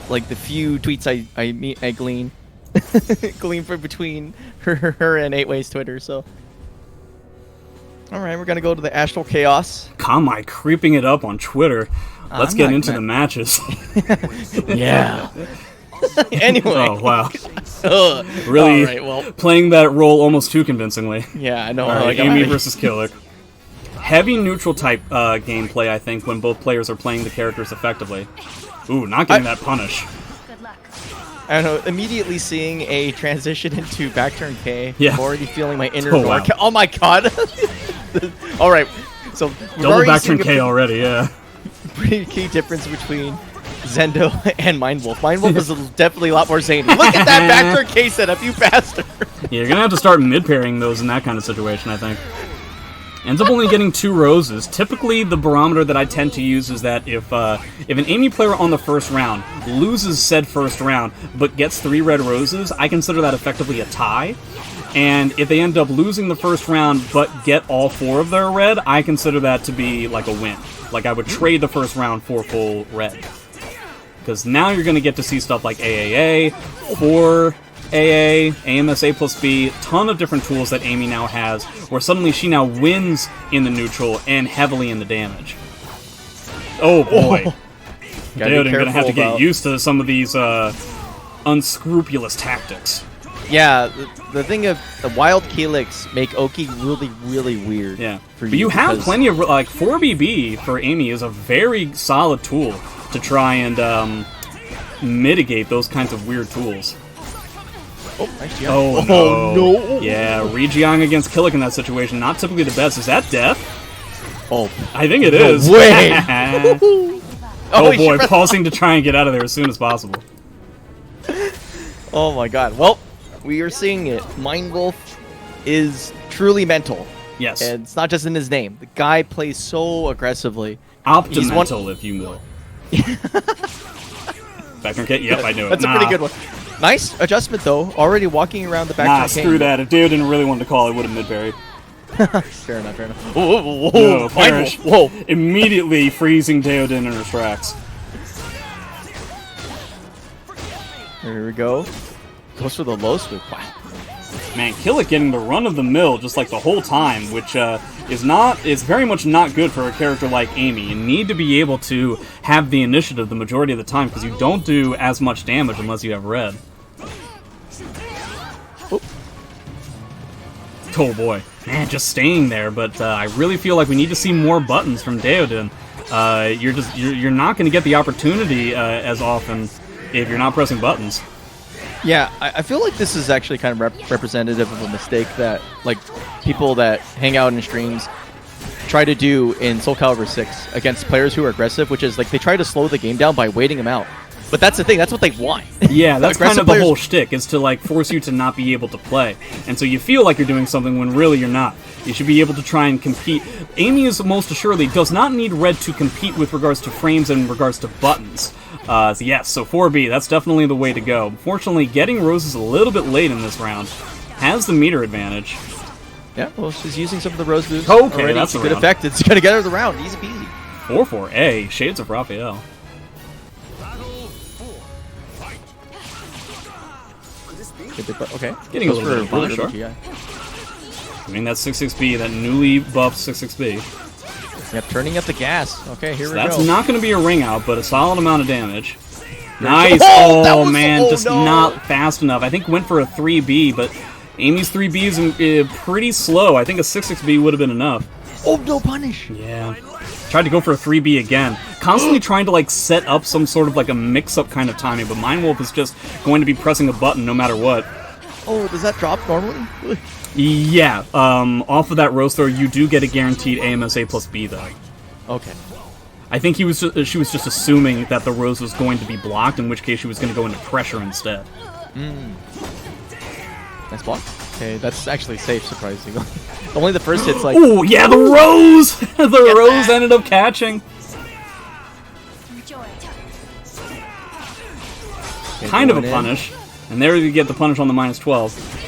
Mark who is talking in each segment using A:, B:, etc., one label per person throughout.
A: like the few tweets I glean glean from between her and 8way's Twitter. So, all right, we're gonna go to the Astral Chaos.
B: Kamae creeping it up on Twitter. Let's get into the matches.
A: Yeah. Anyway.
B: Oh wow. Really playing that role almost too convincingly.
A: Yeah, I know.
B: Right, Amy versus Killick. Heavy neutral type gameplay, I think, when both players are playing the characters effectively. Ooh, not getting that punish.
A: I don't know, immediately seeing a transition into back turn K.
B: Yeah.
A: I'm already feeling my inner
B: wow.
A: Oh my god. All right. So
B: double back turn K already, yeah.
A: Pretty key difference between Zendo and Mindwolf. Mindwolf is definitely a lot more zany. Look at that back turn K setup, you bastard.
B: Yeah, you're gonna have to start mid-pairing those in that kind of situation, I think. Ends up only getting 2 roses. Typically, the barometer that I tend to use is that if an Amy player on the first round loses said first round, but gets 3 red roses, I consider that effectively a tie. And if they end up losing the first round, but get all 4 of their red, I consider that to be like a win. Like, I would trade the first round for full red. Because now you're going to get to see stuff like AAA, 4 AA, AMSA plus B, ton of different tools that Amy now has, where suddenly she now wins in the neutral and heavily in the damage. Oh boy. Daodin gonna have to get used to some of these unscrupulous tactics.
A: Yeah, the thing of the wild Keelix make Oki really, really weird.
B: Yeah, but you have plenty of, like, 4BB for Amy is a very solid tool to try and mitigate those kinds of weird tools.
A: Oh, nice jump.
B: Oh, no. Yeah, Regiang against Killick in that situation, not typically the best. Is that death?
A: Oh.
B: I think it is.
A: Wait.
B: Oh boy, pausing to try and get out of there as soon as possible.
A: Oh my god. Well, we are seeing it. Mindwolf is truly mental.
B: Yes.
A: And it's not just in his name. The guy plays so aggressively.
B: Optimental, if you will. Back on K? Yep, I knew it.
A: That's a pretty good one. Nice adjustment, though. Already walking around the back.
B: Nah, screw that. If Dio didn't really want to call, I would have mid-parried.
A: Fair enough, fair enough. Whoa, whoa, whoa,
B: no, Parrish.
A: Whoa.
B: Immediately freezing Daodin in her tracks.
A: Here we go. Goes for the low sweep. Wow.
B: Man, Killick getting the run of the mill just like the whole time, which is very much not good for a character like Amy. You need to be able to have the initiative the majority of the time because you don't do as much damage unless you have red. Oh boy, man, just staying there. But I really feel like we need to see more buttons from Daodin. You're not going to get the opportunity as often if you're not pressing buttons.
A: Yeah, I feel like this is actually kind of representative of a mistake that, like, people that hang out in streams try to do in Soul Calibur 6 against players who are aggressive, which is, like, they try to slow the game down by waiting them out. But that's the thing, that's what they want.
B: Yeah, that's kind of the whole shtick, is to, like, force you to not be able to play. And so you feel like you're doing something when really you're not. You should be able to try and compete. Amy is most assuredly does not need red to compete with regards to frames and in regards to buttons. So yes, so 4B, that's definitely the way to go. Unfortunately, getting roses a little bit late in this round has the meter advantage.
A: Yeah, well, she's using some of the rose moves.
B: Okay,
A: already.
B: that's
A: a good effect. It's going to get her the round. Easy peasy.
B: 4-4-A, Shades of Raphael.
A: Okay.
B: Getting a little bit of punish, sure. I mean, that's 6-6B, that newly buffed 6-6B.
A: Yep, turning up the gas. Okay, here we go.
B: That's not going to be a ring out, but a solid amount of damage. Nice! Oh, man, just not fast enough. I think went for a 3B, but Amy's 3B is pretty slow. I think a 6-6B would have been enough.
A: Oh, no punish!
B: Yeah. Tried to go for a 3B again. Constantly trying to, like, set up some sort of, like, a mix-up kind of timing, but Mindwolf is just going to be pressing a button no matter what.
A: Oh, does that drop normally?
B: Yeah, off of that rose throw, you do get a guaranteed AMSA plus B, though.
A: Okay.
B: I think she was just assuming that the rose was going to be blocked, in which case she was going to go into pressure instead.
A: Nice block. Okay, that's actually safe, surprisingly. Only the first hit's like...
B: Oh, yeah, the rose! The rose ended up catching. Kind of a punish. And there you get the punish on the -12.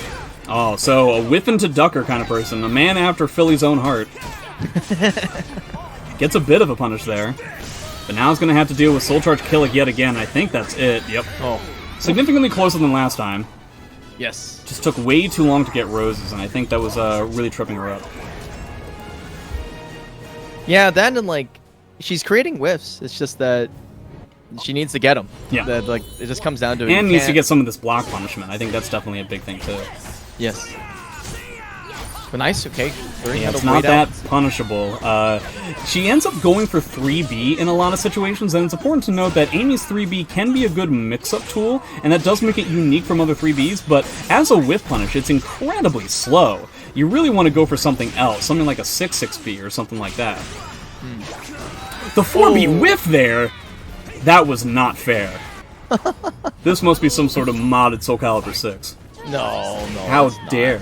B: Oh, so a whiff into ducker kind of person. A man after Philly's own heart. Gets a bit of a punish there. But now it's going to have to deal with Soul Charge Killick yet again. I think that's it. Yep.
A: Oh.
B: Significantly closer than last time.
A: Yes.
B: Just took way too long to get roses, and I think that was really tripping her up.
A: Yeah, that and like, she's creating whiffs. It's just that she needs to get them.
B: Yeah.
A: That, like, it just comes down to it.
B: And needs to get some of this block punishment. I think that's definitely a big thing, too.
A: Yes. But nice, okay.
B: Yeah, it's not that punishable. She ends up going for 3B in a lot of situations, and it's important to note that Amy's 3B can be a good mix-up tool, and that does make it unique from other 3Bs, but as a whiff punish, it's incredibly slow. You really want to go for something else, something like a 6-6B or something like that. The 4B whiff there, that was not fair. This must be some sort of modded Soul Calibur 6.
A: No.
B: How dare.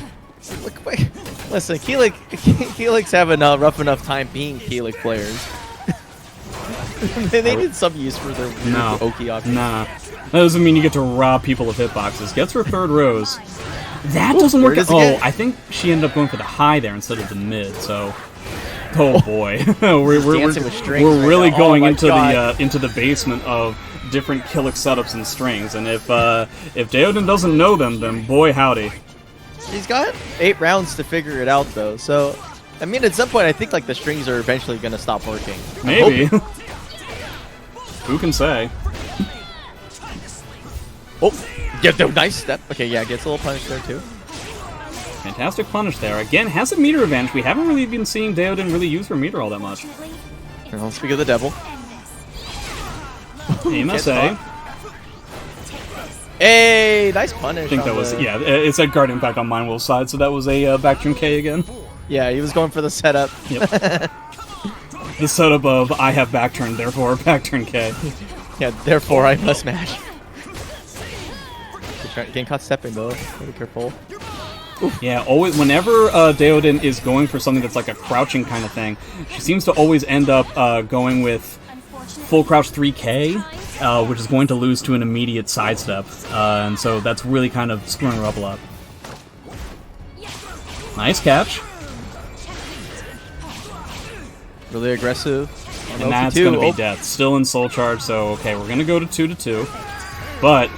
A: Look, wait. Listen, Keelik's having a rough enough time being Keelik players. they need some use for their weird Oki-Oki.
B: Nah. That doesn't mean you get to rob people of hitboxes. Gets her third rose. That doesn't work out. Oh, I think she ended up going for the high there instead of the mid, so... Oh boy. we're really going into the basement of different Keelik setups and strings, and if Daodin doesn't know them, then boy howdy.
A: He's got 8 rounds to figure it out, though. So, I mean, at some point, I think like the strings are eventually going to stop working.
B: Maybe. Who can say?
A: Oh, yeah, nice step. Okay, yeah, gets a little punish there too.
B: Fantastic punish there. Again, has a meter advantage. We haven't really been seeing Daodin really use her meter all that much.
A: Let's speak of the devil.
B: AMSA.
A: Hey, nice punish.
B: I think that was, yeah, it said guard impact on Mindwolf's side, so that was a back turn K again.
A: Yeah, he was going for the setup.
B: Yep. The setup of I have back turn, therefore back turn K.
A: Yeah, therefore I must smash. Getting caught stepping though. Be careful. Oof.
B: Yeah, always whenever Daodin is going for something that's like a crouching kind of thing, she seems to always end up going with full crouch 3K, which is going to lose to an immediate sidestep, and so that's really kind of screwing her up a lot. Nice catch.
A: Really aggressive.
B: And that's going to be death. Still in soul charge, so okay, we're going to go to 2-2. But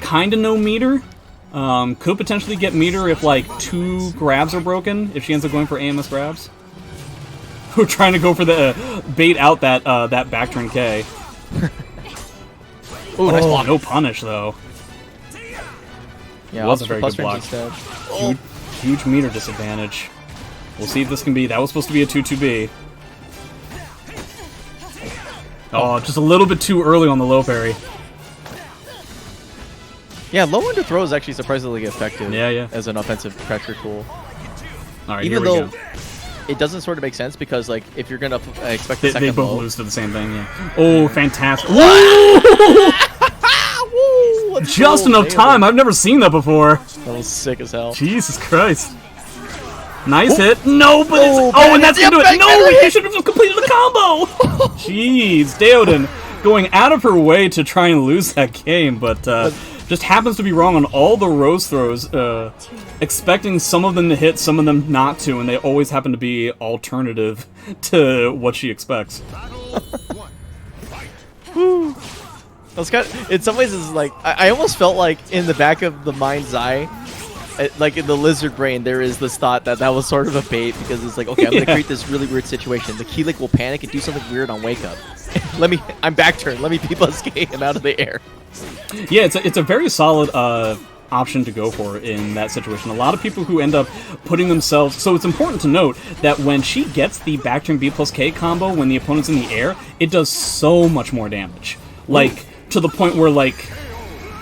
B: kind of no meter. Could potentially get meter if like 2 grabs are broken, if she ends up going for AMS grabs. We're trying to go for the bait out that that back turn K.
A: Ooh, nice block.
B: No punish though.
A: Yeah,
B: was a very good block. Huge meter disadvantage. We'll see if this can be. That was supposed to be a 2-2B. Oh, just a little bit too early on the low parry.
A: Yeah, low into throw is actually surprisingly effective.
B: Yeah.
A: As an offensive pressure tool.
B: All right,
A: even
B: here we
A: though
B: go.
A: It doesn't sort of make sense because, like, if you're gonna expect the second
B: they both
A: low,
B: lose to the same thing. Yeah. Oh, fantastic!
A: Woo!
B: Just enough time. I've never seen that before.
A: That was sick as hell.
B: Jesus Christ! Nice hit. No, but it's and that's
A: yep,
B: gonna do it. No, he should have just completed the combo. Jeez, Daodin going out of her way to try and lose that game, but just happens to be wrong on all the rose throws, expecting some of them to hit, some of them not to, and they always happen to be alternative to what she expects.
A: In some ways, it's like I almost felt like in the back of the mind's eye, like in the lizard brain, there is this thought that was sort of a bait because it's like, okay, I'm gonna create this really weird situation. The Keelik will panic and do something weird on wake up. I'm back turn. Let me people-escape him out of the air.
B: Yeah, it's a very solid option to go for in that situation. A lot of people who end up putting themselves... So it's important to note that when she gets the back turn B plus K combo when the opponent's in the air, it does so much more damage. Like, to the point where, like,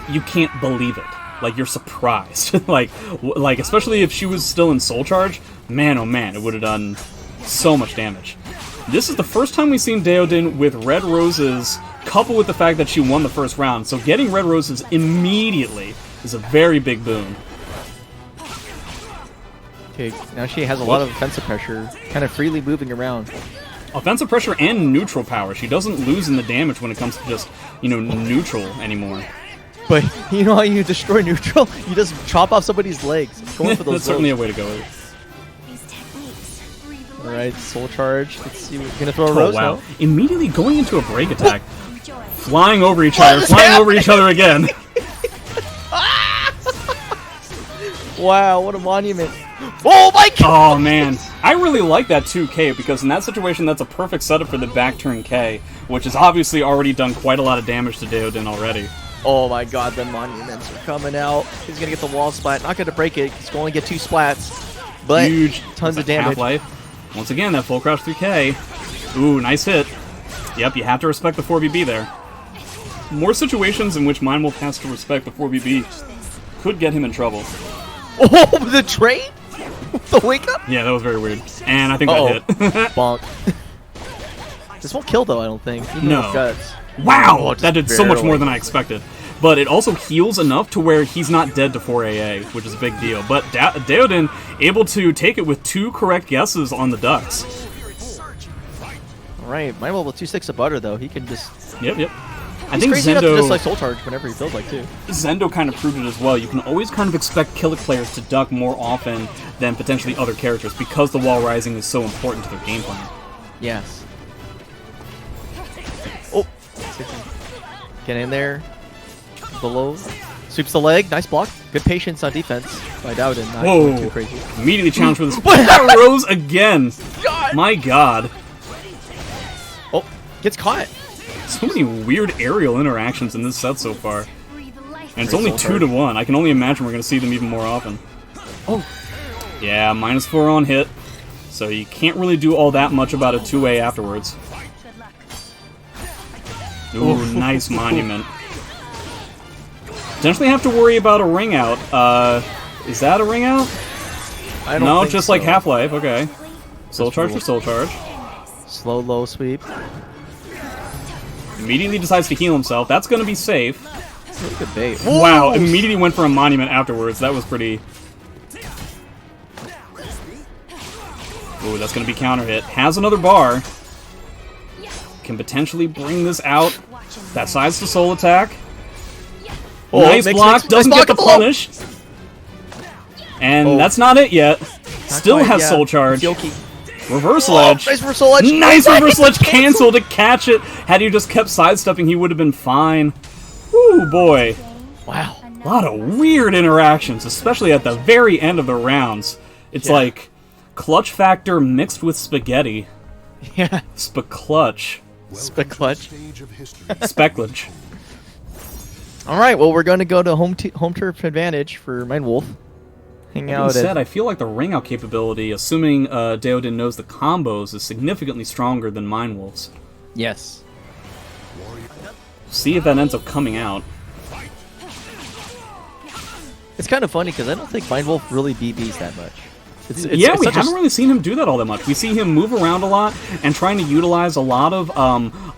B: you can't believe it. Like, you're surprised. like, especially if she was still in soul charge, man, oh man, it would have done so much damage. This is the first time we've seen Daodin with red roses, coupled with the fact that she won the first round. So getting red roses immediately is a very big boon.
A: Okay, now she has a lot of offensive pressure, kind of freely moving around.
B: Offensive pressure and neutral power. She doesn't lose in the damage when it comes to just, neutral anymore.
A: But you know how you destroy neutral? You just chop off somebody's legs. Going for those.
B: That's certainly a way to go.
A: Alright, soul charge. Let's see, we're gonna throw a
B: Oh,
A: rose
B: wow.
A: now.
B: Immediately going into a break attack. Flying over each other, flying over each other again.
A: Wow, what a monument. Oh my god!
B: Oh man, I really like that 2K because in that situation that's a perfect setup for the back turn K, which has obviously already done quite a lot of damage to Daodin already.
A: Oh my god, the monuments are coming out. He's gonna get the wall splat. Not gonna break it. He's gonna only get 2 splats. But
B: Huge.
A: tons of damage.
B: Half-life. Once again, that full crouch 3K. Ooh, nice hit. Yep, you have to respect the 4BB there. More situations in which Mindwolf has to respect the 4BB could get him in trouble.
A: Oh, the trade? The wake up?
B: Yeah, that was very weird. And I think that hit.
A: Bonk. This won't kill though, I don't think. Even
B: No.
A: with guts.
B: Wow!
A: Oh,
B: That did so much
A: barely.
B: more than I expected. But it also heals enough to where he's not dead to 4AA, which is a big deal. But Daodin able to take it with 2 correct guesses on the ducks.
A: Alright, Mindwolf with 2 sticks of butter though. He can just...
B: Yep. I
A: He's
B: think
A: crazy enough to just like
B: Zendo,
A: soul charge whenever he feels like too.
B: Zendo kind of proved it as well. You can always kind of expect Killick players to duck more often than potentially other characters because the wall rising is so important to their game plan.
A: Yes. Oh! Get in there. Below. Sweeps the leg. Nice block. Good patience on defense by Daodin. Not going too
B: Whoa!
A: crazy.
B: Immediately challenged for this. That rose again!
A: God.
B: My god.
A: Oh! Gets caught.
B: So many weird aerial interactions in this set so far. And it's only
A: soul
B: 2-1. I can only imagine we're going to see them even more often.
A: Oh!
B: Yeah, -4 on hit. So you can't really do all that much about a 2A afterwards. Ooh, nice monument. Potentially have to worry about a ring out. Is that a ring out?
A: I don't
B: No,
A: think
B: just
A: so.
B: like Half-Life. Okay. Soul charge for soul charge.
A: Slow, low sweep.
B: Immediately decides to heal himself. That's going to be safe.
A: Really good bait.
B: Wow, immediately went for a monument afterwards. That was pretty... Ooh, that's going to be counter hit. Has another bar. Can potentially bring this out. That sides to soul attack.
A: Oh,
B: Nice
A: makes
B: block.
A: sense.
B: Doesn't
A: Nice
B: get the
A: block.
B: punish. And
A: Oh.
B: that's not it yet. Still
A: quite,
B: has
A: yeah.
B: soul charge.
A: Yoki.
B: Reverse
A: Oh,
B: ledge.
A: nice reversal ledge.
B: Nice reverse ledge cancel to catch it. Had he just kept sidestepping, he would have been fine. Woo, boy.
A: Wow.
B: A lot of weird interactions, especially at the very end of the rounds. It's
A: Yeah.
B: like clutch factor mixed with spaghetti.
A: Yeah.
B: Spaclutch.
A: Spec clutch.
B: Specklage.
A: All right. Well, we're going to go to home turf advantage for Mindwolf. Hang
B: That being
A: out
B: said,
A: at...
B: I feel like the ring out capability, assuming Daodin knows the combos, is significantly stronger than Mindwolf's.
A: Yes.
B: See if that ends up coming out.
A: It's kind of funny because I don't think Mindwolf really BBs that much. It's
B: Yeah, we
A: such a
B: haven't really seen him do that all that much. We see him move around a lot and trying to utilize a lot of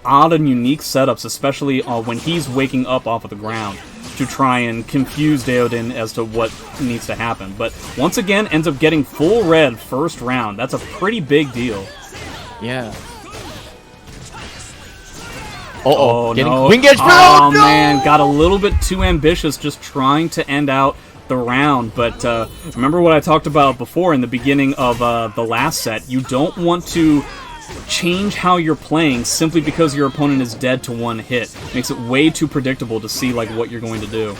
B: odd and unique setups, especially when he's waking up off of the ground, to try and confuse Daodin as to what needs to happen. But once again, ends up getting full red first round. That's a pretty big deal.
A: Yeah. Uh-oh. Getting
B: no.
A: wing edge.
B: Oh,
A: No!
B: man. Got a little bit too ambitious just trying to end out the round. But remember what I talked about before in the beginning of the last set. You don't want to change how you're playing simply because your opponent is dead to one hit. Makes it way too predictable to see like what you're going to do.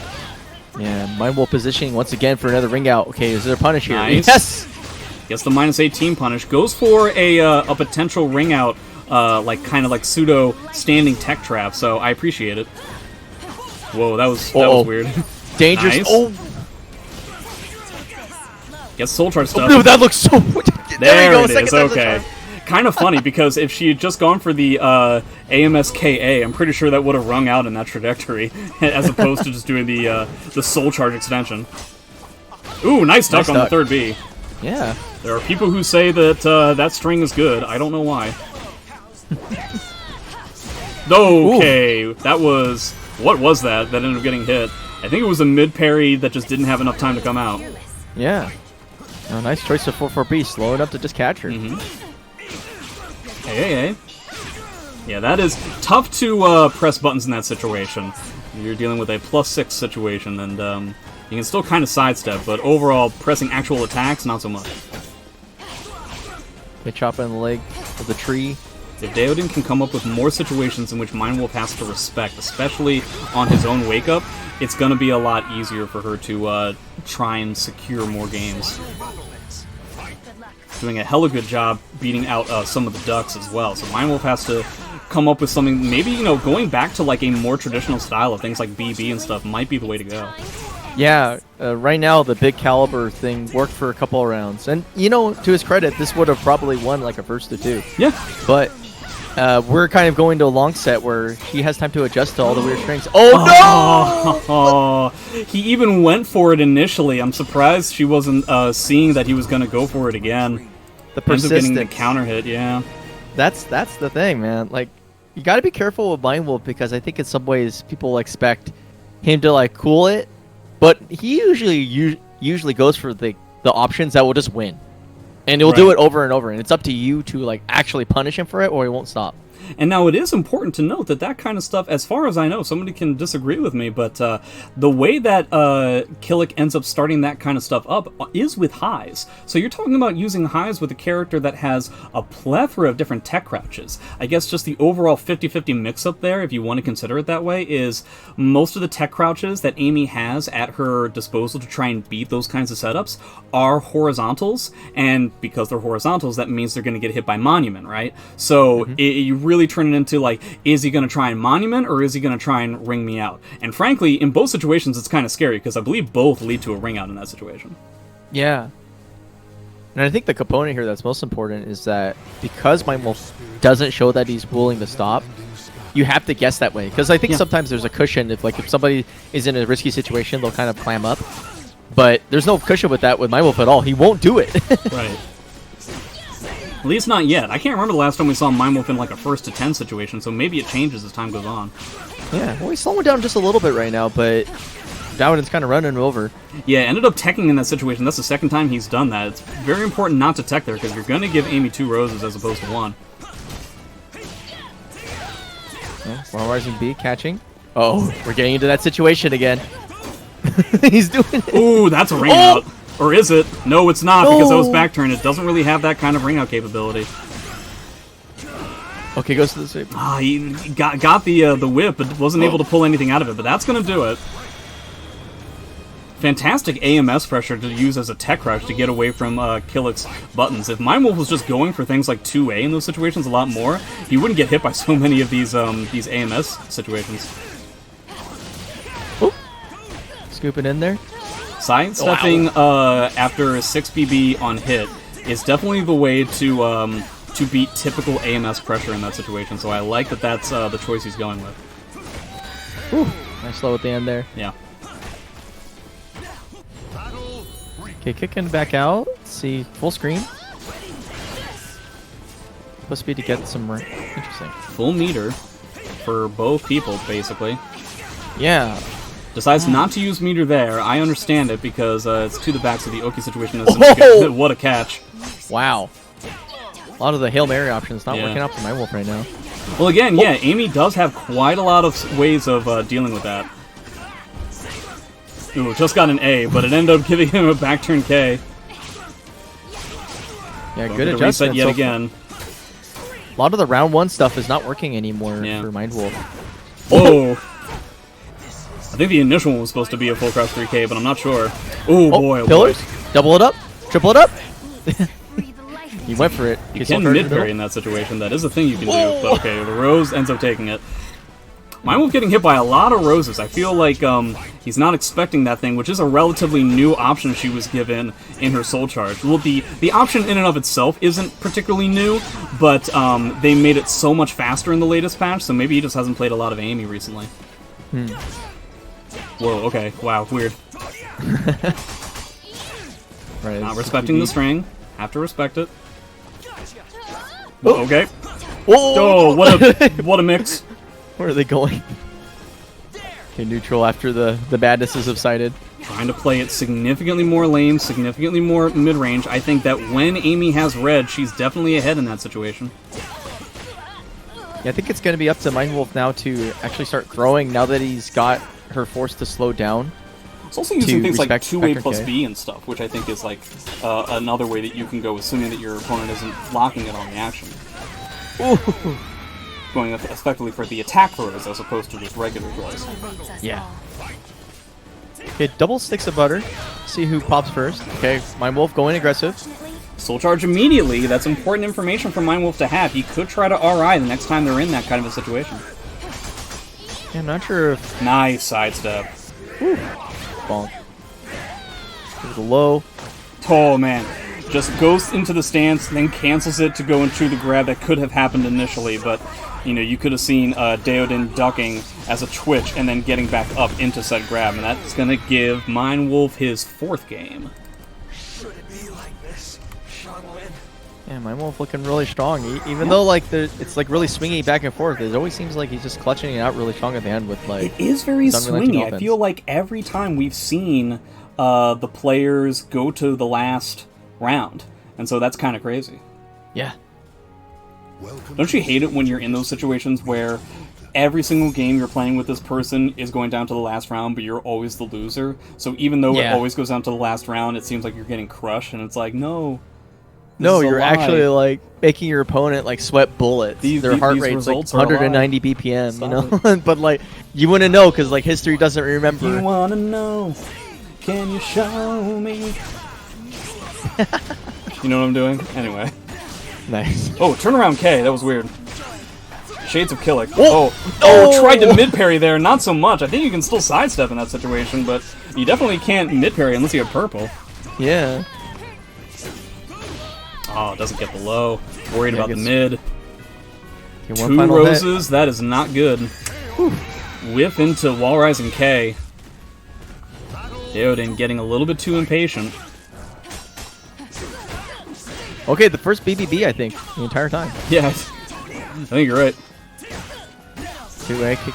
A: Yeah, Mindwolf positioning once again for another ring out. Okay, is there a punish here?
B: Nice.
A: Yes!
B: Gets the -18 punish. Goes for a potential ring out, like kind of like pseudo standing tech trap. So I appreciate it. Whoa, that was weird.
A: Dangerous.
B: Nice.
A: Oh,
B: Gets soul charge stuff.
A: no, that looks so...
B: There
A: we go.
B: it
A: Second
B: is.
A: time's the
B: Okay.
A: charm.
B: Kind of funny because if she had just gone for the AMSKA, I'm pretty sure that would have rung out in that trajectory, as opposed to just doing the soul charge extension. Ooh, nice duck on the
A: duck.
B: third B.
A: Yeah.
B: There are people who say that that string is good. I don't know why. Okay, that was... What was that ended up getting hit? I think it was a mid-parry that just didn't have enough time to come out.
A: Yeah. Oh, nice choice of 4-4-B. Slow it up to just catch her.
B: Hey. Yeah, that is tough to press buttons in that situation. You're dealing with a +6 situation, and you can still kind of sidestep, but overall, pressing actual attacks, not so much.
A: Hit chop in the leg of the tree.
B: If Daodin can come up with more situations in which Mindwolf has to respect, especially on his own wake-up, it's going to be a lot easier for her to try and secure more games. Doing a hella good job beating out some of the ducks as well. So Mindwolf has to come up with something, maybe, you know, going back to like a more traditional style of things like BB and stuff might be the way to go.
A: Yeah, right now the big caliber thing worked for a couple of rounds. And, you know, to his credit, this would have probably won like a first or two.
B: Yeah.
A: But we're kind of going to a long set where he has time to adjust to all the weird strings. Oh,
B: no! He even went for it initially. I'm surprised she wasn't seeing that he was going to go for it again.
A: The persistence.
B: Ends up getting the counter hit, yeah.
A: That's the thing, man. Like, you got to be careful with Mindwolf because I think in some ways people expect him to like cool it, but he usually goes for the options that will just win. And he'll do it over and over, and it's up to you to like actually punish him for it, or he won't stop.
B: And now it is important to note that that kind of stuff, as far as I know, somebody can disagree with me, but the way that Killick ends up starting that kind of stuff up is with highs. So you're talking about using highs with a character that has a plethora of different tech crouches. I guess just the overall 50-50 mix-up there, if you want to consider it that way, is most of the tech crouches that Amy has at her disposal to try and beat those kinds of setups are horizontals, and because they're horizontals, that means they're going to get hit by Monument, right? So you really turn it into like, is he going to try and Monument or is he going to try and ring me out? And frankly, in both situations, it's kind of scary because I believe both lead to a ring out in that situation.
A: Yeah. And I think the component here that's most important is that because Mindwolf doesn't show that he's willing to stop, you have to guess that way. Because I think sometimes there's a cushion. If somebody is in a risky situation, they'll kind of clam up. But there's no cushion with that with Mindwolf at all. He won't do it.
B: Right. At least not yet. I can't remember the last time we saw Mindwolf in like a 1st to 10 situation, so maybe it changes as time goes on.
A: Yeah, well, he's slowing down just a little bit right now, but Daodin's kind of running him over.
B: Yeah, ended up teching in that situation. That's the 2nd time he's done that. It's very important not to tech there, because you're going to give Amy 2 roses as opposed to 1.
A: Yeah, Wild Rising B catching. Oh, we're getting into that situation again. He's doing it.
B: Ooh, that's a ring out. Or is it? No, it's not, because that was back turn. It doesn't really have that kind of ring out capability.
A: Okay, goes to the sweep.
B: Ah, he got the whip, but wasn't able to pull anything out of it, but that's going to do it. Fantastic AMS pressure to use as a tech crouch to get away from Killick's buttons. If Mindwolf was just going for things like 2A in those situations a lot more, he wouldn't get hit by so many of these AMS situations.
A: Oop. Scooping in there.
B: Sidestepping after 6BB on hit is definitely the way to beat typical AMS pressure in that situation, so I like that that's the choice he's going with.
A: Whew. Nice slow at the end there.
B: Yeah.
A: Okay, kicking back out. Let's see, full screen. Supposed to be to get some interesting.
B: Full meter for both people, basically.
A: Yeah.
B: Decides not to use meter there. I understand it because it's to the back, so the Oki situation is what a catch.
A: Wow. A lot of the Hail Mary options not working out for Mindwolf right now.
B: Well, again, yeah, Amy does have quite a lot of ways of dealing with that. Ooh, just got an A, but it ended up giving him a back turn K.
A: Yeah, good adjustment.
B: Reset yet again.
A: A lot of the round 1 stuff is not working anymore for Mindwolf.
B: Whoa. I think the initial one was supposed to be a full crouch 3K, but I'm not sure. Ooh, boy, oh
A: pillars?
B: Boy.
A: Double it up? Triple it up? He went for it.
B: You can mid-parry in that situation. That is a thing you can do. But okay, the Rose ends up taking it. Mindwolf getting hit by a lot of Roses. I feel like he's not expecting that thing, which is a relatively new option she was given in her Soul Charge. Well, the option in and of itself isn't particularly new, but they made it so much faster in the latest patch, so maybe he just hasn't played a lot of Amy recently. Whoa, okay, wow, weird.
A: Right,
B: not respecting the string. Have to respect it. Oh, okay.
A: Whoa!
B: Oh, what a mix.
A: Where are they going? Okay, neutral after the badness has subsided.
B: Trying to play it significantly more lane, significantly more mid-range. I think that when Amy has red, she's definitely ahead in that situation.
A: Yeah, I think it's going to be up to Mindwolf now to actually start throwing now that he's got her forced to slow down.
B: It's also using things like
A: respect
B: 2A
A: Vector
B: plus
A: K.
B: B and stuff, which I think is like another way that you can go, assuming that your opponent isn't blocking it on the action.
A: Ooh.
B: Going effectively for the attack throws as opposed to just regular throws.
A: Yeah. Okay, double sticks of butter. See who pops first. Okay, Mindwolf going aggressive.
B: Soul Charge immediately. That's important information for Mindwolf to have. He could try to RI the next time they're in that kind of a situation.
A: Yeah, I'm not sure if...
B: Nice sidestep.
A: Whew. Bonk. Give it a low.
B: Oh, man. Just goes into the stance, then cancels it to go into the grab that could have happened initially, but, you know, you could have seen Daodin ducking as a twitch and then getting back up into said grab, and that's going to give Mindwolf his 4th game.
A: Yeah, Mindwolf looking really strong. Even though like it's like really swingy back and forth, it always seems like he's just clutching it out really strong at the end with like.
B: It is very swingy.
A: Offense.
B: I feel like every time we've seen the players go to the last round, and so that's kind of crazy.
A: Yeah.
B: Don't you hate it when you're in those situations where every single game you're playing with this person is going down to the last round, but you're always the loser? So even though it always goes down to the last round, it seems like you're getting crushed, and it's like, no.
A: No, you're actually like making your opponent like sweat bullets. Their heart rate's like 190 BPM, you know? But like, you wouldn't know because like history doesn't remember.
B: You wanna know? Can you show me? You know what I'm doing? Anyway.
A: Nice.
B: Oh, turnaround K. That was weird. Shades of Killick.
A: Oh!
B: Oh, tried to mid-parry there. Not so much. I think you can still sidestep in that situation, but you definitely can't mid-parry unless you have purple.
A: Yeah.
B: Oh, doesn't get the low. Worried about the mid.
A: Okay,
B: 2 roses. That is not good. Whew. Whiff into Wall Rising K. Daodin getting a little bit too impatient.
A: Okay, the first BBB, I think, the entire time.
B: Yeah, I think you're right.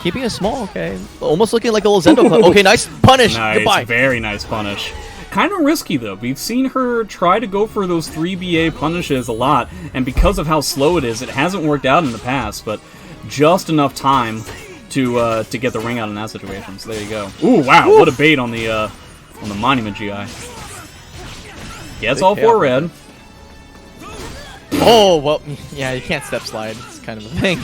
A: Keeping it small, okay. Almost looking like a little Zendo club. Okay, nice punish.
B: Nice,
A: Goodbye.
B: very nice punish. Kind of risky, though. We've seen her try to go for those 3BA punishes a lot, and because of how slow it is, it hasn't worked out in the past, but just enough time to get the ring out in that situation. So there you go. Ooh, wow, what a bait on the Monument GI. Gets all 4 red.
A: Oh, well, yeah, you can't step slide. It's kind of a thing.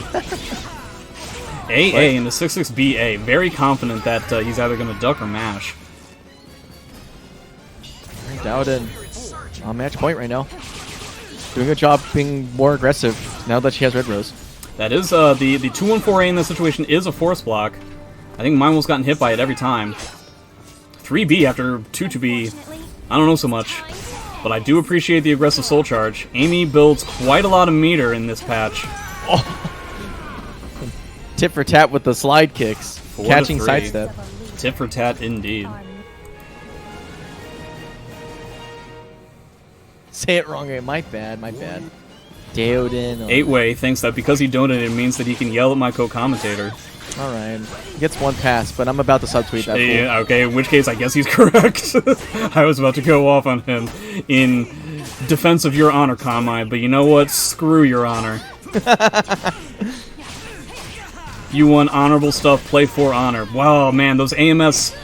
B: AA into 6-6-BA. Very confident that he's either going to duck or mash.
A: Daodin on match point right now. Doing a job being more aggressive now that she has Red Rose.
B: That is, the 2-1-4A in this situation is a force block. I think Mindwolf's gotten hit by it every time. 3B after 2-2B. I don't know so much. But I do appreciate the aggressive soul charge. Amy builds quite a lot of meter in this patch.
A: Oh. Tit for tat with the slide kicks. Catching sidestep.
B: Tit for tat indeed.
A: Say it wrong. My bad, my bad. Daodin.
B: 8-way thinks that because he donated it means that he can yell at my co-commentator.
A: Alright. He gets 1 pass, but I'm about to subtweet that.
B: Yeah, okay, in which case I guess he's correct. I was about to go off on him in defense of your honor, Kamai, but you know what? Screw your honor. You want honorable stuff, play for honor. Wow, man, those AMS...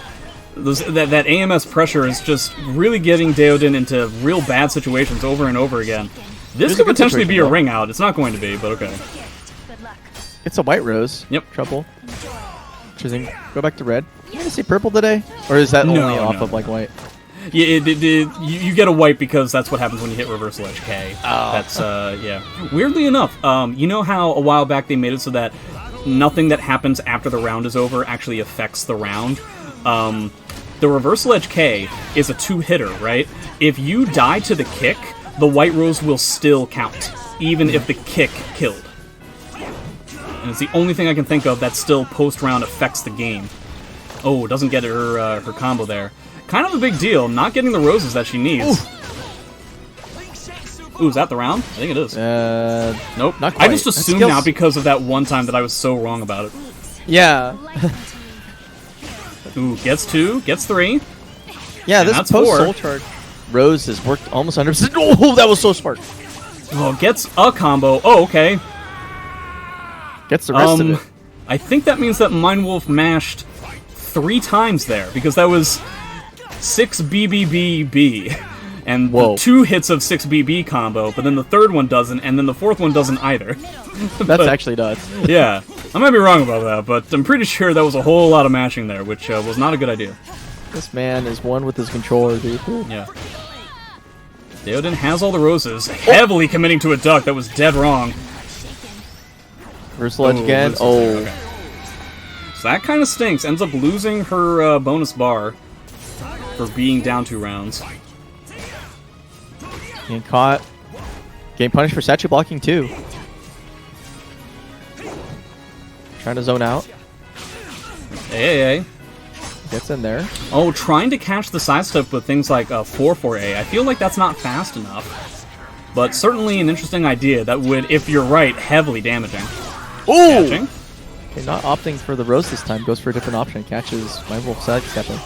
B: That AMS pressure is just really getting Daodin into real bad situations over and over again. This could potentially be a ring out. It's not going to be, but okay.
A: It's a white rose.
B: Yep.
A: Trouble. Choosing. Go back to red. You gonna see purple today? Or is that only off of like white?
B: Yeah, you get a white because that's what happens when you hit reversal edge K.
A: Oh.
B: That's, yeah. Weirdly enough, you know how a while back they made it so that nothing that happens after the round is over actually affects the round? The reversal edge K is a 2-hitter, right? If you die to the kick, the white rose will still count, even if the kick killed. And it's the only thing I can think of that still post-round affects the game. Oh, doesn't get her her combo there. Kind of a big deal, not getting the roses that she needs. Ooh, is that the round? I think it is.
A: Nope, not quite.
B: I just assume now because of that one time that I was so wrong about it.
A: Yeah.
B: Ooh, gets 2, gets 3.
A: Yeah, this post soul charge Rose has worked almost 100%. Oh, that was so smart.
B: Oh, gets a combo. Oh, okay.
A: Gets the rest of it.
B: I think that means that Mindwolf mashed 3 times there, because that was 6 BBBB. And
A: Whoa.
B: the 2 hits of 6 BB combo, but then the third one doesn't, and then the fourth one doesn't either.
A: That's actually nuts.
B: Yeah, I might be wrong about that, but I'm pretty sure that was a whole lot of mashing there, which was not a good idea.
A: This man is one with his controller, dude.
B: Yeah. Daodin has all the roses, heavily committing to a duck that was dead wrong.
A: Reversal edge again.
B: Loses
A: Oh.
B: there, okay. So that kind of stinks. Ends up losing her bonus bar for being down 2 rounds.
A: Getting caught. Getting punished for statue blocking too. Trying to zone out.
B: Hey.
A: Gets in there.
B: Oh, trying to catch the sidestep with things like 4-4A. I feel like that's not fast enough. But certainly an interesting idea that would, if you're right, heavily damaging.
A: Ooh!
B: Catching.
A: Okay, not opting for the rose this time. Goes for a different option. Catches Mindwolf sidestepping.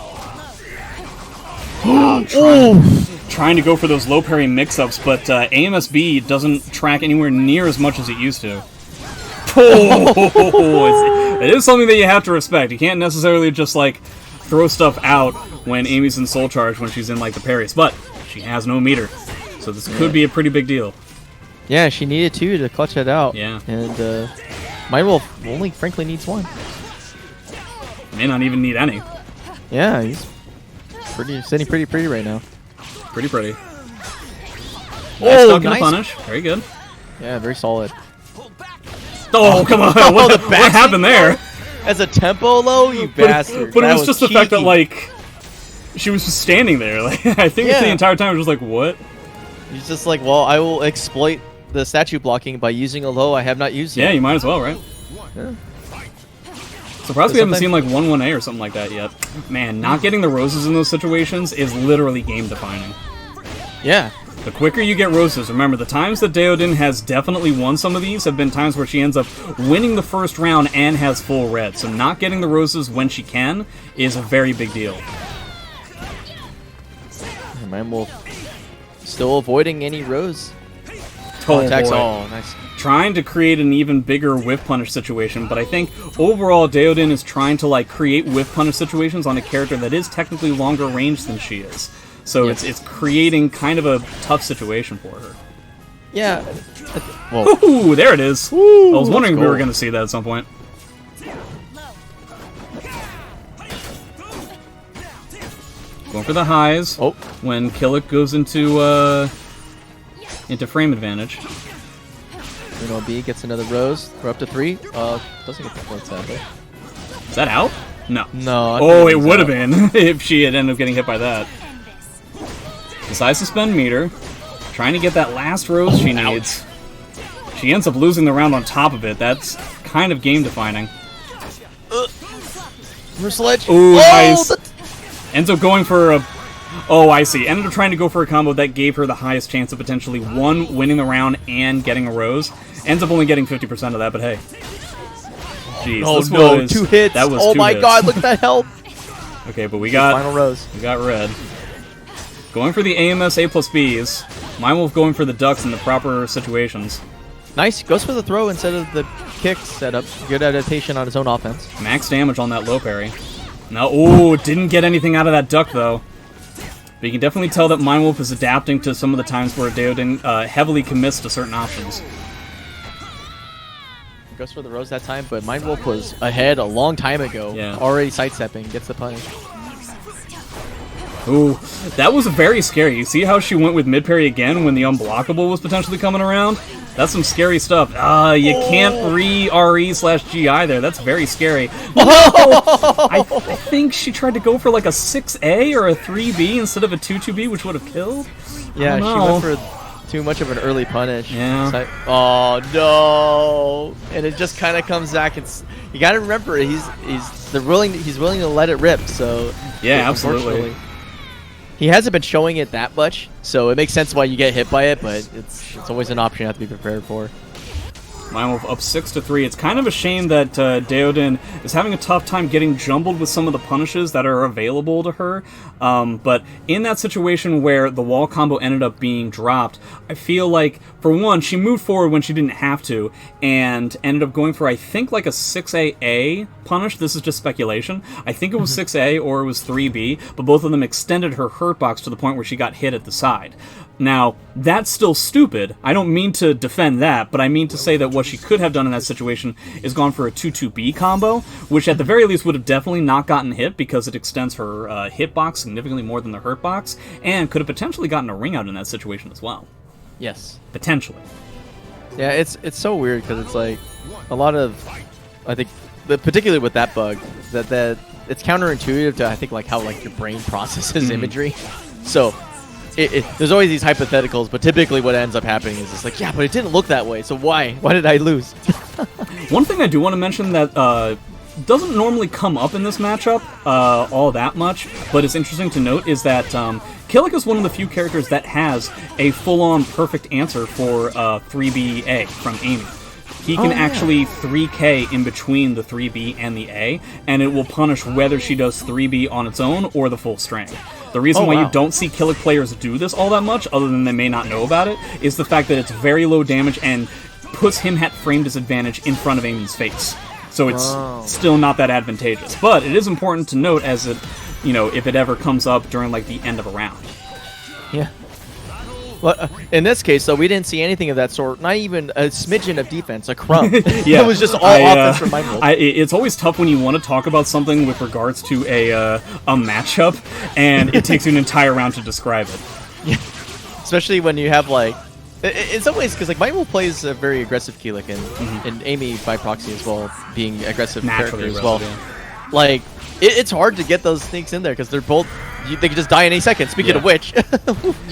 B: Trying to go for those low parry mix-ups, but AMSB doesn't track anywhere near as much as it used to. It is something that you have to respect. You can't necessarily just, like, throw stuff out when Amy's in Soul Charge when she's in, like, the parries, but she has no meter. So this could be a pretty big deal.
A: Yeah, she needed 2 to clutch it out.
B: Yeah.
A: And Mindwolf only frankly needs 1.
B: May not even need any.
A: Yeah, he's sitting pretty right now.
B: Pretty. Nice
A: Oh,
B: duck and a
A: nice.
B: punish. Very good.
A: Yeah, very solid.
B: Oh, come on. What happened there?
A: As a tempo low, you bastard.
B: But it
A: That
B: was just the fact that,
A: cheeky.
B: like, she was just standing there. Like, I think the entire time I was just like, what?
A: He's just like, well, I will exploit the statue blocking by using a low I have not used
B: Yeah,
A: yet.
B: you might as well, right?
A: Yeah.
B: Surprised we haven't seen like 1-1A or something like that yet. Man, not getting the roses in those situations is literally game defining.
A: Yeah.
B: The quicker you get roses, remember, the times that Daodin has definitely won some of these have been times where she ends up winning the first round and has full red. So not getting the roses when she can is a very big deal.
A: Mindwolf still avoiding any rose.
B: Oh,
A: Attacks.
B: boy.
A: Oh, nice.
B: Trying to create an even bigger whiff punish situation, but I think overall Daodin is trying to like create whiff punish situations on a character that is technically longer range than she is. So it's creating kind of a tough situation for her.
A: Yeah. Whoa.
B: Ooh, there it is.
A: Ooh,
B: I was wondering if we
A: go.
B: were going to see that at some point. Going for the highs.
A: Oh.
B: When Killick goes into frame advantage.
A: B gets another rose. We're up to 3. Doesn't get the points sadly.
B: Is that out? No.
A: No.
B: Oh, it would have been if she had ended up getting hit by that. Decides to spend meter. Trying to get that last rose she needs. She ends up losing the round on top of it. That's kind of game defining.
A: Reversal edge.
B: Ooh, nice.
A: That's...
B: Ends up going for a... Oh, I see. Ended up trying to go for a combo that gave her the highest chance of potentially, 1, winning the round and getting a rose. Ends up only getting 50% of that, but hey. Jeez,
A: Oh
B: this
A: no,
B: was,
A: 2 hits.
B: That was
A: oh
B: 2
A: my
B: hits.
A: god, look at that health.
B: Okay, but we got...
A: Final rose.
B: We got red. Going for the AMS A plus Bs. Mindwolf going for the ducks in the proper situations.
A: Nice. Goes for the throw instead of the kick setup. Good adaptation on his own offense.
B: Max damage on that low parry. No, ooh, didn't get anything out of that duck, though. But you can definitely tell that Mindwolf is adapting to some of the times where Daodin heavily commits to certain options.
A: Goes for the rose that time, but Mindwolf was ahead a long time ago.
B: Yeah.
A: Already sidestepping. Gets the punish.
B: Ooh, that was very scary. You see how she went with mid parry again when the unblockable was potentially coming around? That's some scary stuff. You can't re-RE/G either. That's very scary. I think she tried to go for like a 6A or a 3B instead of a 2-2B, which would have killed.
A: Yeah, she went for too much of an early punish.
B: Yeah.
A: Oh no! And it just kind of comes back. You got to remember he's willing to let it rip. So
B: yeah, absolutely.
A: He hasn't been showing it that much, so it makes sense why you get hit by it, but it's always an option you have to be prepared for.
B: Mindwolf up 6-3. It's kind of a shame that Daodin is having a tough time getting jumbled with some of the punishes that are available to her. But in that situation where the wall combo ended up being dropped, I feel like, for one, she moved forward when she didn't have to, and ended up going for, I think, like a 6AA punish. This is just speculation. I think it was 6A or it was 3B, but both of them extended her hurt box to the point where she got hit at the side. Now, that's still stupid. I don't mean to defend that, but I mean to say that what she could have done in that situation is gone for a 2-2B combo, which at the very least would have definitely not gotten hit because it extends her hitbox significantly more than the hurt box, and could have potentially gotten a ring out in that situation as well.
A: Yes.
B: Potentially.
A: Yeah, it's so weird because it's like a lot of, I think, particularly with that bug, that it's counterintuitive to, I think, like how like your brain processes imagery. So there's always these hypotheticals, but typically what ends up happening is it's like, yeah, but it didn't look that way, so why did I lose?
B: One thing I do want to mention that doesn't normally come up in this matchup all that much, but it's interesting to note is that Killick is one of the few characters that has a full-on perfect answer for 3BA from Amy. He can actually 3K in between the 3B and the A, and it will punish whether she does 3B on its own or the full string. The reason why you don't see Killick players do this all that much, other than they may not know about it, is the fact that it's very low damage and puts him at frame disadvantage in front of Amy's face. So it's still not that advantageous. But it is important to note as it, if it ever comes up during like the end of a round.
A: Yeah. Well, in this case, though, we didn't see anything of that sort. Not even a smidgen of defense, a crumb.
B: Yeah,
A: it was just all offense from Mindwolf.
B: It's always tough when you want to talk about something with regards to a matchup, and it takes you an entire round to describe it.
A: Yeah. Especially when you have, like... In some ways, because like Mindwolf plays a very aggressive Keelik, and Amy by proxy as well, being aggressive character as well. Yeah. Like, it's hard to get those sneaks in there, because they're both... They could just die in any second, speaking of which.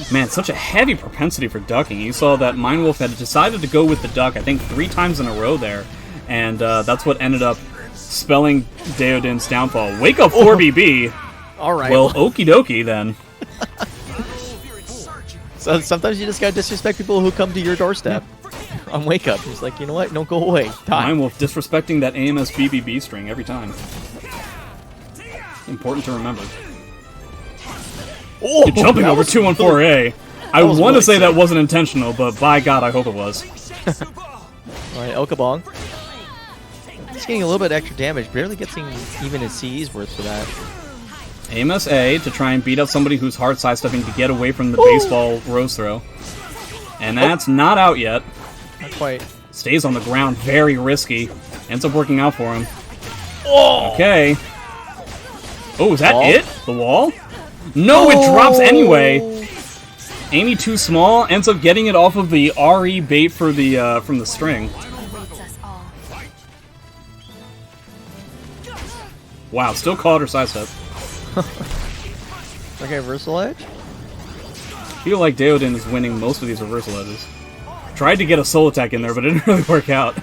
B: Man, such a heavy propensity for ducking. You saw that Mindwolf had decided to go with the duck, I think 3 times in a row there. And that's what ended up spelling Daodin's downfall. Wake up 4BB!
A: Alright.
B: Well, okie dokie then.
A: So sometimes you just gotta disrespect people who come to your doorstep on Wake Up. It's like, you know what? Don't go away.
B: Mindwolf disrespecting that AMS BBB string every time. Important to remember.
A: Oh,
B: you're jumping over 214A. I want to say that wasn't intentional, but by God, I hope it was.
A: Alright, Okabong. He's getting a little bit extra damage, barely getting even his CE's worth for that.
B: AMS A to try and beat up somebody who's hard sidestepping to get away from the baseball rose throw. And that's not out yet.
A: Not quite.
B: Stays on the ground, very risky. Ends up working out for him.
A: Oh!
B: Okay. Oh, is that it? The wall? No, it drops anyway. Amy too small ends up getting it off of the RE bait for the from the string. Wow, still caught her sidestep.
A: Okay, reversal edge?
B: I feel like Daodin is winning most of these reversal edges. Tried to get a soul attack in there, but it didn't really work out.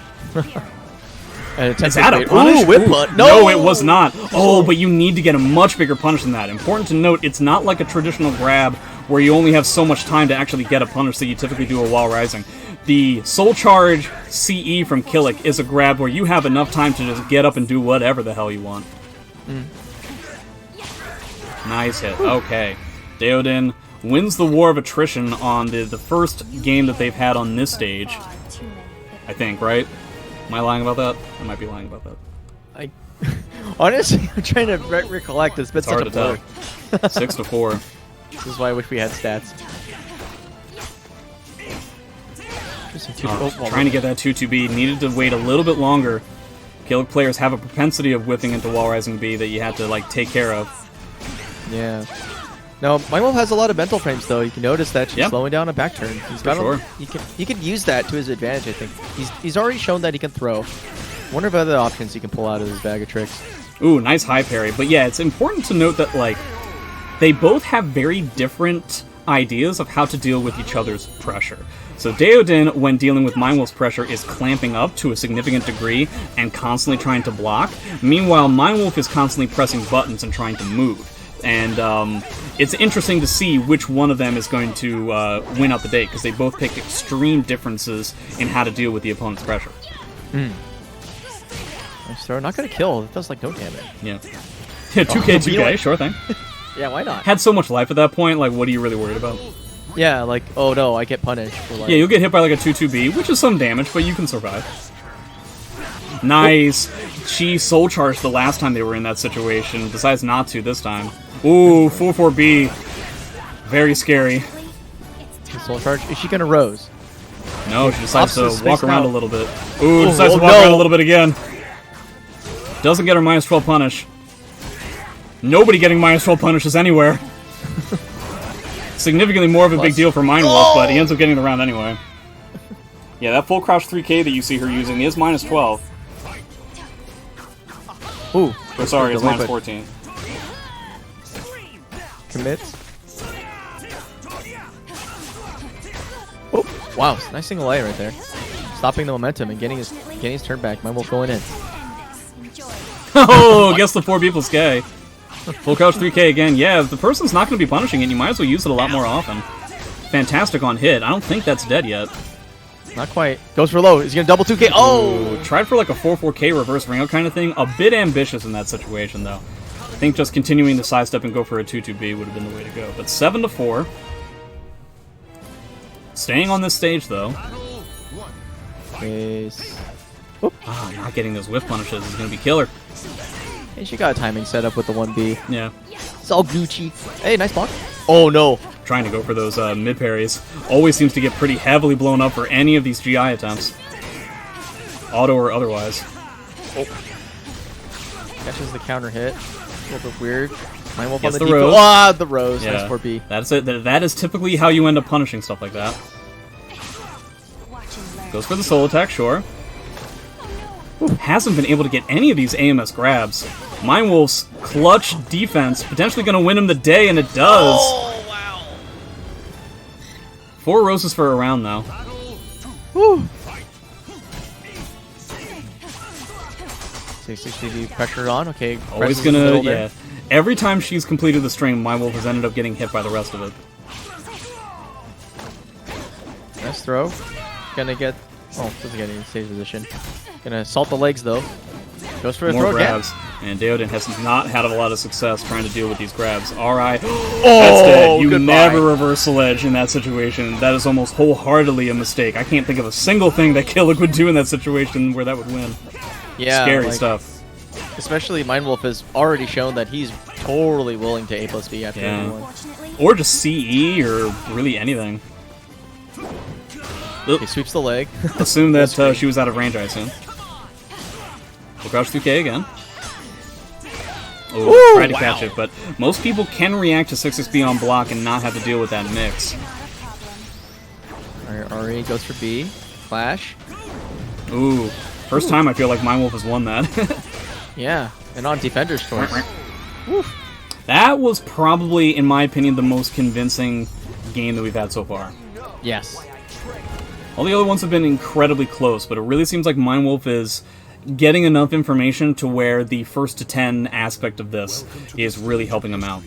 A: Is that a
B: punish?
A: Whip punt.
B: No, it was not. Oh, but you need to get a much bigger punish than that. Important to note, it's not like a traditional grab where you only have so much time to actually get a punish that you typically do a while rising. The Soul Charge CE from Killick is a grab where you have enough time to just get up and do whatever the hell you want. Nice hit. Okay. Daodin wins the war of attrition on the first game that they've had on this stage. I think, right? Am I lying about that? I might be lying about that.
A: Honestly, I'm trying to recollect. It's been such a blur.
B: 6-4.
A: This is why I wish we had stats.
B: Trying to get that 2-2B. Needed to wait a little bit longer. Killick players have a propensity of whipping into wall rising B that you have to like take care of.
A: Yeah. No, Mindwolf has a lot of mental frames though. You can notice that she's slowing down a back turn. He's got he can use that to his advantage. I think he's already shown that he can throw. Wonder if other options he can pull out of his bag of tricks.
B: Ooh, nice high parry. But yeah, it's important to note that like they both have very different ideas of how to deal with each other's pressure. So Daodin, when dealing with Mindwolf's pressure, is clamping up to a significant degree and constantly trying to block. Meanwhile, Mindwolf is constantly pressing buttons and trying to move. And it's interesting to see which one of them is going to win out the day, because they both pick extreme differences in how to deal with the opponent's pressure.
A: Nice throw. Not gonna kill. It does like no damage.
B: Yeah. Yeah, 2K, sure thing.
A: Yeah, why not?
B: Had so much life at that point, like, what are you really worried about?
A: Yeah, like, oh no, I get punished for like...
B: Yeah, you'll get hit by like a 2-2B, which is some damage, but you can survive. Nice. She soul charged the last time they were in that situation, decides not to this time. Ooh, 4-4B. Very scary.
A: Soul charge. Is she gonna Rose?
B: No, she decides to
A: Opposite
B: walk
A: space
B: around
A: now.
B: a little bit. Ooh, decides to walk around a little bit again. Doesn't get her -12 punish. Nobody getting -12 punishes anywhere. Significantly more of a big deal for Mindwolf, but he ends up getting the round anyway. Yeah, that full crouch 3K that you see her using is -12.
A: Ooh.
B: Or sorry, it's
A: Delinquent.
B: -14.
A: Commits. Oh, wow, nice single A right there. Stopping the momentum and getting his turn back. Mindwolf going in.
B: Oh, guess the 4B plus K. Full crouch 3K again. Yeah, if the person's not going to be punishing it, you might as well use it a lot more often. Fantastic on hit. I don't think that's dead yet.
A: Not quite. Goes for low. He's going to double 2K. Oh!
B: Ooh, tried for like a 4-4K reverse ring out kind of thing. A bit ambitious in that situation, though. I think just continuing the sidestep and go for a 2-2B would have been the way to go. But 7-4. Staying on this stage, though.
A: Ace.
B: Ah, not getting those whiff punishes is going to be killer.
A: Hey, she got a timing set up with the 1B.
B: Yeah.
A: It's all Gucci. Hey, nice block. Oh, no.
B: Trying to go for those mid parries. Always seems to get pretty heavily blown up for any of these GI attempts. Auto or otherwise.
A: Oh. Catches the counter hit. A little bit weird. Mindwolf on
B: Gets
A: the
B: the
A: default.
B: Rose.
A: Ah, the Rose.
B: Yeah.
A: Nice 4B.
B: That's it. That is typically how you end up punishing stuff like that. Goes for the soul attack, sure. Hasn't been able to get any of these AMS grabs. Mindwolf's clutch defense potentially going to win him the day, and it does.
A: Oh, wow.
B: 4 roses for a round, though.
A: Woo. 660 pressure on. Okay.
B: Always
A: presses in the
B: gonna,
A: middle
B: yeah.
A: there.
B: Every time she's completed the string, Mindwolf has ended up getting hit by the rest of it.
A: Nice throw. Gonna get... Oh, doesn't get any stage position. Gonna assault the legs, though. Goes for a
B: More
A: throw
B: grabs.
A: again.
B: And Daodin has not had a lot of success trying to deal with these grabs. Alright.
A: Oh,
B: That's dead. You
A: goodbye.
B: never reverse the ledge in that situation. That is almost wholeheartedly a mistake. I can't think of a single thing that Killick would do in that situation where that would win.
A: Yeah,
B: Scary
A: like,
B: stuff.
A: Especially Mindwolf has already shown that he's totally willing to A plus B after
B: Yeah.
A: everyone.
B: Or just CE or really anything.
A: He sweeps the leg.
B: Assume that she was out of range, I assume. We'll crouch 2K again. Oh, tried to catch it, but most people can react to 6XB on block and not have to deal with that mix.
A: Alright, Ari goes for B. Flash.
B: Ooh, first time I feel like Mindwolf has won that.
A: Yeah, and on Defender's choice.
B: That was probably, in my opinion, the most convincing game that we've had so far.
A: Yes.
B: All the other ones have been incredibly close, but it really seems like Mindwolf is getting enough information to where the first to 10 aspect of this is really helping him out.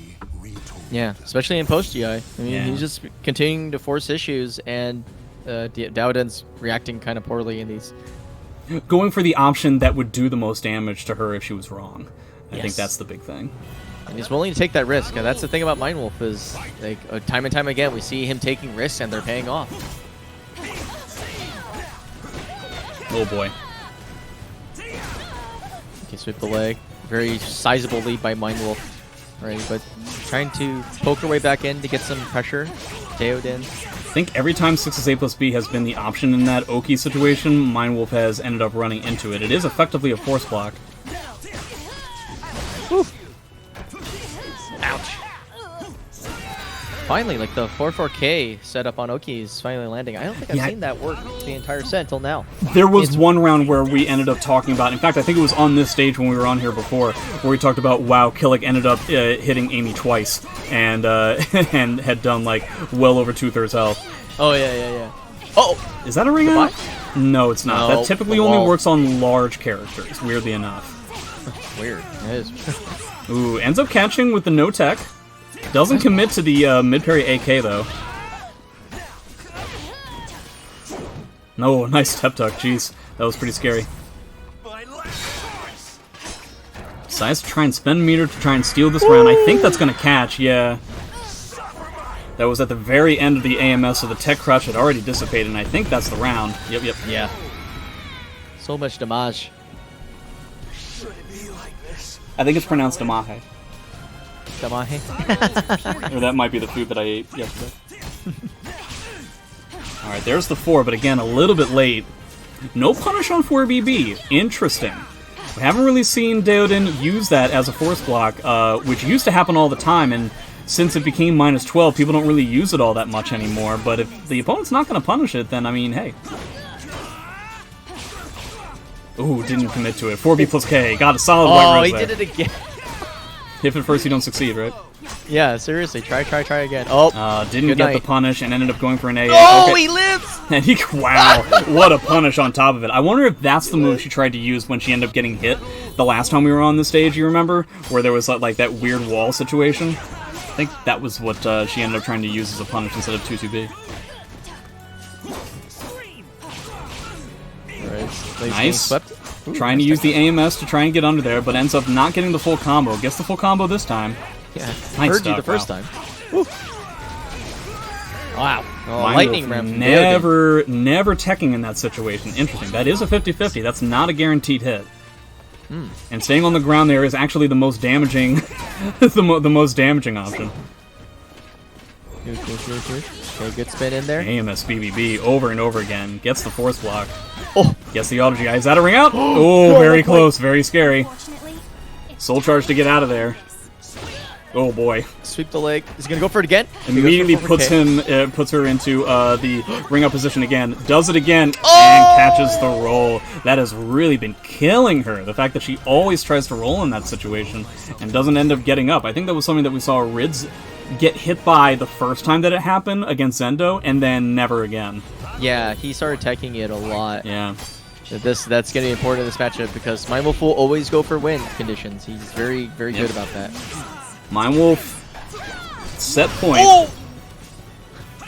A: Yeah, especially in post-GI. I mean,
B: Yeah.
A: he's just continuing to force issues, and Daodin's reacting kind of poorly in these.
B: Going for the option that would do the most damage to her if she was wrong. I think
A: Yes.
B: that's the big thing.
A: And he's willing to take that risk, and that's the thing about Mindwolf is, like, time and time again, we see him taking risks, and they're paying off.
B: Oh boy.
A: Okay, sweep the leg. Very sizable lead by Mindwolf. Right, but trying to poke her way back in to get some pressure. Daodin.
B: I think every time 6's A plus B has been the option in that Oki situation, Mindwolf has ended up running into it. It is effectively a force block.
A: Woo. Ouch. Finally, like the 4-4K setup on Oki is finally landing. I don't think I've seen that work the entire set until now.
B: There was one round where we ended up talking about, in fact, I think it was on this stage when we were on here before, where we talked about, wow, Killick ended up hitting Amy twice, and and had done, like, well over 2/3 health.
A: Oh, yeah. Oh!
B: Is that a ring out? No, it's not.
A: No,
B: That typically
A: the
B: only
A: wall.
B: works on large characters, weirdly enough.
A: Weird. It is.
B: Ooh, ends up catching with the no tech. Doesn't commit to the mid-parry AK, though. No, nice step tuck, jeez. That was pretty scary. Decides to try and spend meter to try and steal this round. I think that's going to catch, yeah. That was at the very end of the AMS, so the tech crush had already dissipated, and I think that's the round. Yep, yep.
A: Yeah. So much damage.
B: I think it's pronounced damahe.
A: Damahe?
B: Or that might be the food that I ate yesterday. Alright, there's the 4, but again, a little bit late. No punish on 4BB. Interesting. We haven't really seen Daodin use that as a force block, which used to happen all the time, and since it became -12, people don't really use it all that much anymore, but if the opponent's not going to punish it, then, I mean, hey. Ooh, didn't commit to it. 4B plus K, got a solid white rose
A: he
B: there.
A: did it again.
B: If at first you don't succeed, right?
A: Yeah, seriously, try again. Oh,
B: didn't get the punish and ended up going for an A.
A: Oh,
B: okay.
A: he lives!
B: And he, wow, what a punish on top of it. I wonder if that's the move she tried to use when she ended up getting hit the last time we were on the stage, you remember? Where there was like that weird wall situation. I think that was what she ended up trying to use as a punish instead of 2-2B. Nice.
A: Ooh,
B: trying to use the AMS to try and get under there, but ends up not getting the full combo. Gets the full combo this time.
A: Yeah,
B: nice
A: heard
B: stuff,
A: you the first
B: wow.
A: time. Woo. Wow. Oh,
B: Mindwolf
A: lightning ram.
B: never teching in that situation. Interesting. That is a 50-50. That's not a guaranteed hit. And staying on the ground there is actually the most damaging, the most damaging option.
A: Okay, good spin in there.
B: AMS BBB over and over again. Gets the force block.
A: Oh,
B: Gets the auto G. Is that a ring out? Oh, very close. Very scary. Soul charge to get out of there. Oh boy.
A: sweep the leg. Is he gonna go for it again?
B: Immediately puts her into the ring up position again. Does it again and catches the roll. That has really been killing her. The fact that she always tries to roll in that situation and doesn't end up getting up. I think that was something that we saw Rids get hit by the first time that it happened against Zendo, and then never again.
A: Yeah, he started teching it a lot.
B: Yeah.
A: That's going to be important in this matchup because Mindwolf will always go for win conditions. He's very, very good about that.
B: Mindwolf, set point.
A: Oh!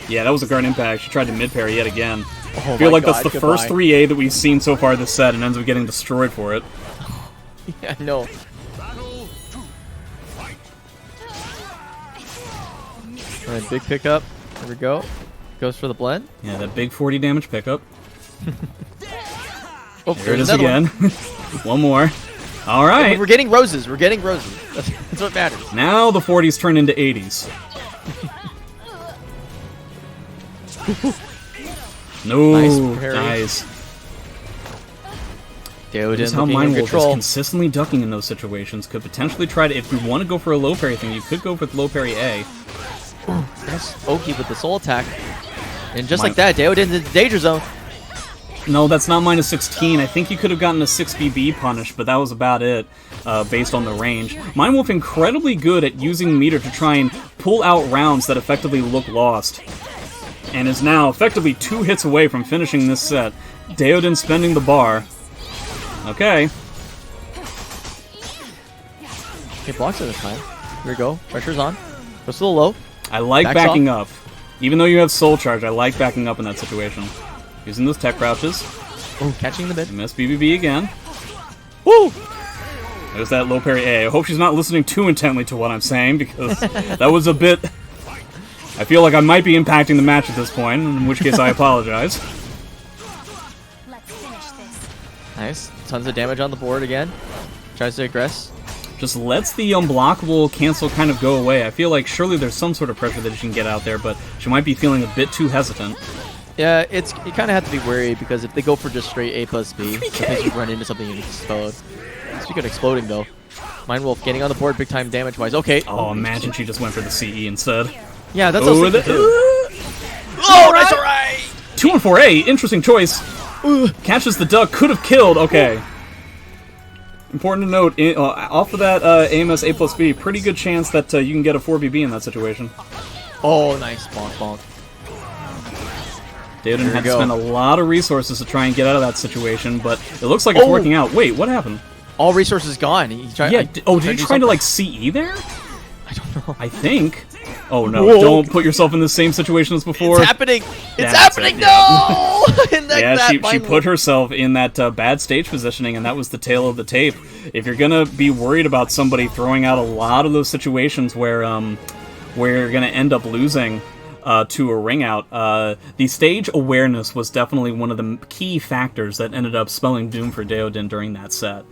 B: Yeah, that was a guard impact. She tried to mid parry yet again.
A: Oh
B: I feel like
A: God,
B: that's the first 3A that we've seen so far this set, and ends up getting destroyed for it.
A: Yeah, no. Alright, big pickup. There we go. Goes for the blend.
B: Yeah, that big 40 damage pickup.
A: Oh,
B: there it is again. One more. All right.
A: We're getting roses. We're getting roses. That's what matters.
B: Now the 40s turn into 80s. No. Nice.
A: Daodin
B: This is how Mindwolf is consistently ducking in those situations. Could potentially try to, if we want to go for a low parry thing, you could go with low parry A.
A: Nice Oki with the soul attack. And just like that, Daodin into the danger zone.
B: No, that's not -16. I think you could have gotten a 6BB punish, but that was about it, based on the range. Mindwolf incredibly good at using meter to try and pull out rounds that effectively look lost. And is now effectively 2 hits away from finishing this set. Daodin spending the bar. Okay.
A: Okay, blocks at this time. Here we go. Pressure's on. Goes to the low.
B: I like backing up. Even though you have soul charge, I like backing up in that situation. Using those tech crouches.
A: Oh, catching the mid.
B: Miss BBB again.
A: Woo!
B: There's that low parry A. I hope she's not listening too intently to what I'm saying, because that was a bit... I feel like I might be impacting the match at this point, in which case I apologize.
C: Let's finish this.
A: Nice. Tons of damage on the board again. Tries to aggress.
B: Just lets the unblockable cancel kind of go away. I feel like surely there's some sort of pressure that she can get out there, but she might be feeling a bit too hesitant.
A: Yeah, you kind of have to be wary because if they go for just straight A plus B, sometimes you run into something and explode. Speaking of exploding, though, Mindwolf getting on the board big time damage wise. Okay.
B: Oh, imagine she just went for the CE instead.
A: Yeah, that's what I was thinking too.
B: Oh, that's alright! 2 and 4A, interesting choice. Catches the duck, could have killed. Okay. Important to note, off of that AMS A plus B, pretty good chance that you can get a 4BB in that situation.
A: Oh, nice. Bonk, bonk.
B: Daodin had to spend a lot of resources to try and get out of that situation, but it looks like it's working out. Wait, what happened?
A: All resources gone. He tried,
B: did he try to, like, CE there?
A: I don't know.
B: I think. Oh no!
A: Whoa.
B: Don't put yourself in the same situation as before.
A: It's happening! It's
B: That's
A: happening!
B: it,
A: No! And that-
B: Yeah,
A: that
B: she
A: Mindwolf.
B: put herself in that bad stage positioning, and that was the tail of the tape. If you're gonna be worried about somebody throwing out a lot of those situations where you're gonna end up losing to a ring out, the stage awareness was definitely one of the key factors that ended up spelling doom for Daodin during that set.